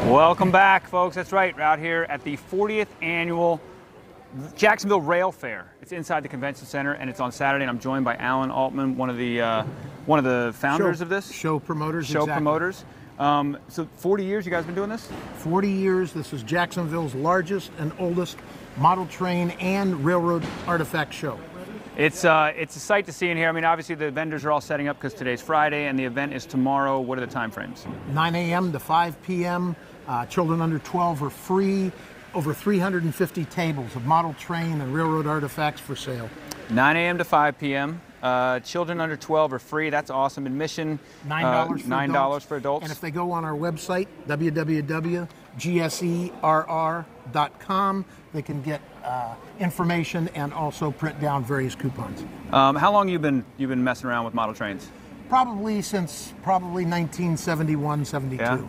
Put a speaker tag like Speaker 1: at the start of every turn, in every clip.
Speaker 1: Welcome back, folks. That's right. We're out here at the 40th annual Jacksonville Rail Fair. It's inside the convention center, and it's on Saturday. And I'm joined by Alan Altman, one of the founders of this
Speaker 2: show promoters.
Speaker 1: Show
Speaker 2: exactly.
Speaker 1: promoters. So 40 years you guys been doing this?
Speaker 2: 40 years. This is Jacksonville's largest and oldest model train and railroad artifact show.
Speaker 1: It's a sight to see in here. I mean, obviously the vendors are all setting up because today's Friday and the event is tomorrow. What are the time frames?
Speaker 2: 9 a.m. to 5 p.m. Children under 12 are free. Over 350 tables of model train and railroad artifacts for sale.
Speaker 1: 9 a.m. to 5 p.m. Children under 12 are free. That's awesome. Admission, $9 for adults.
Speaker 2: And if they go on our website, www.gserr.com, they can get information and also print down various coupons.
Speaker 1: How long you been messing around with model trains?
Speaker 2: Probably since 1971, 72.
Speaker 1: Yeah.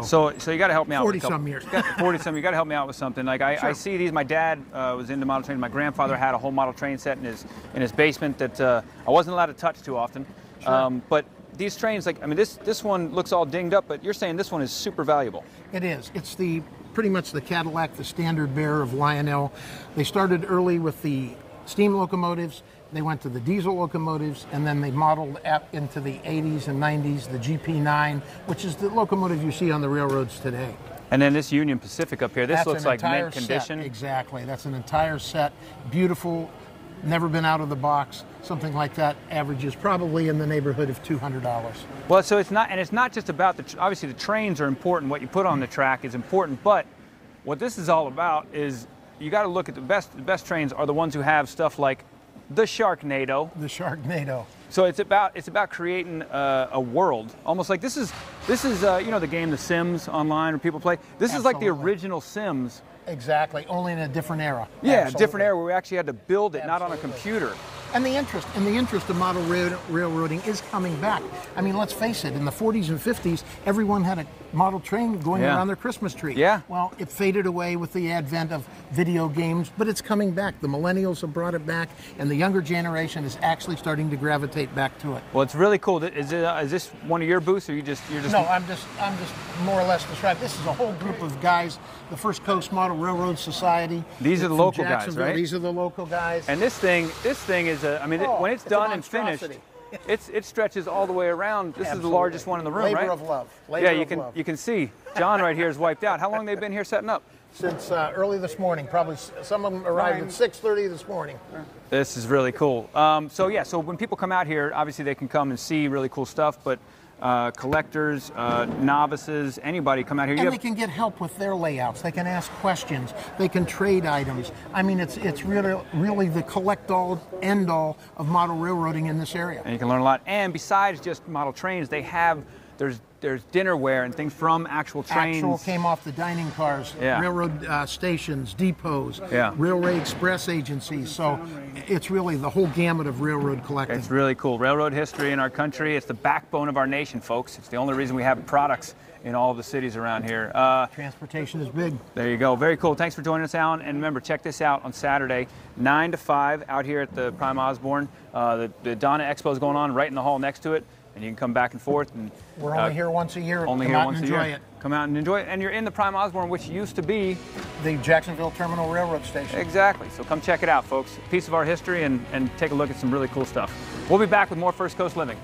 Speaker 1: So you got to help me out.
Speaker 2: 40-some years.
Speaker 1: 40-some. You got to help me out with something. Like I see these. My dad was into model trains. My grandfather had a whole model train set in his basement that I wasn't allowed to touch too often.
Speaker 2: Sure.
Speaker 1: But these trains, like, I mean, this one looks all dinged up, but you're saying this one is super valuable.
Speaker 2: It is. It's pretty much the Cadillac, the standard bearer of Lionel. They started early with the steam locomotives. They went to the diesel locomotives, and then they modeled into the 80s and 90s, the GP9, which is the locomotive you see on the railroads today.
Speaker 1: And then this Union Pacific up here, this looks like mint condition.
Speaker 2: Exactly, that's an entire set, beautiful, never been out of the box. Something like that averages probably in the neighborhood of $200.
Speaker 1: Well, so it's not just about obviously the trains are important, what you put on the track is important, but what this is all about is you got to look at the best trains are the ones who have stuff like the Sharknado.
Speaker 2: The Sharknado.
Speaker 1: So it's about creating a world, almost like this is you know, the game The Sims online where people play. This
Speaker 2: Absolutely.
Speaker 1: is like the original Sims.
Speaker 2: Exactly, only in a different era.
Speaker 1: Yeah,
Speaker 2: Absolutely.
Speaker 1: different era where we actually had to build it,
Speaker 2: Absolutely.
Speaker 1: not on a computer.
Speaker 2: And the interest of model railroading is coming back. I mean, let's face it, in the 40s and 50s, everyone had a model train going around their Christmas tree.
Speaker 1: Yeah.
Speaker 2: Well, it faded away with the advent of video games, but it's coming back. The millennials have brought it back, and the younger generation is actually starting to gravitate back to it.
Speaker 1: Well, it's really cool. Is this one of your booths, or you're just?
Speaker 2: No, I'm just more or less describing. This is a whole group of guys, the First Coast Model Railroad Society.
Speaker 1: These are the local guys, right?
Speaker 2: These are the local guys.
Speaker 1: And this thing is I mean, when it's done and finished, it stretches all the way around. This is the largest one in the room,
Speaker 2: Labor
Speaker 1: right?
Speaker 2: of love.
Speaker 1: You can see John right here is wiped out. How long they've been here setting up?
Speaker 2: Since early this morning, probably some of them arrived at 6:30 this morning.
Speaker 1: This is really cool. So when people come out here, obviously they can come and see really cool stuff, but collectors, novices, anybody come out here.
Speaker 2: And they can get help with their layouts. They can ask questions. They can trade items. I mean, it's really the collect-all, end-all of model railroading in this area.
Speaker 1: And you can learn a lot. And besides just model trains, there's dinnerware and things from actual trains.
Speaker 2: Actual came off the dining cars, railroad stations, depots, railway express agencies. So it's really the whole gamut of railroad collecting.
Speaker 1: It's really cool. Railroad history in our country. It's the backbone of our nation, folks. It's the only reason we have products in all of the cities around here.
Speaker 2: Transportation is big.
Speaker 1: There you go. Very cool. Thanks for joining us, Alan. And remember, check this out on Saturday, 9 to 5, out here at the Prime Osborne. The Donna Expo is going on right in the hall next to it. And you can come back and forth. And
Speaker 2: we're only here once a year.
Speaker 1: Only
Speaker 2: come
Speaker 1: here
Speaker 2: out
Speaker 1: once
Speaker 2: and
Speaker 1: a year.
Speaker 2: enjoy it.
Speaker 1: Come out and enjoy it. And you're in the Prime Osborne, which used to be
Speaker 2: the Jacksonville Terminal Railroad Station.
Speaker 1: Exactly. So come check it out, folks. A piece of our history and take a look at some really cool stuff. We'll be back with more First Coast Living.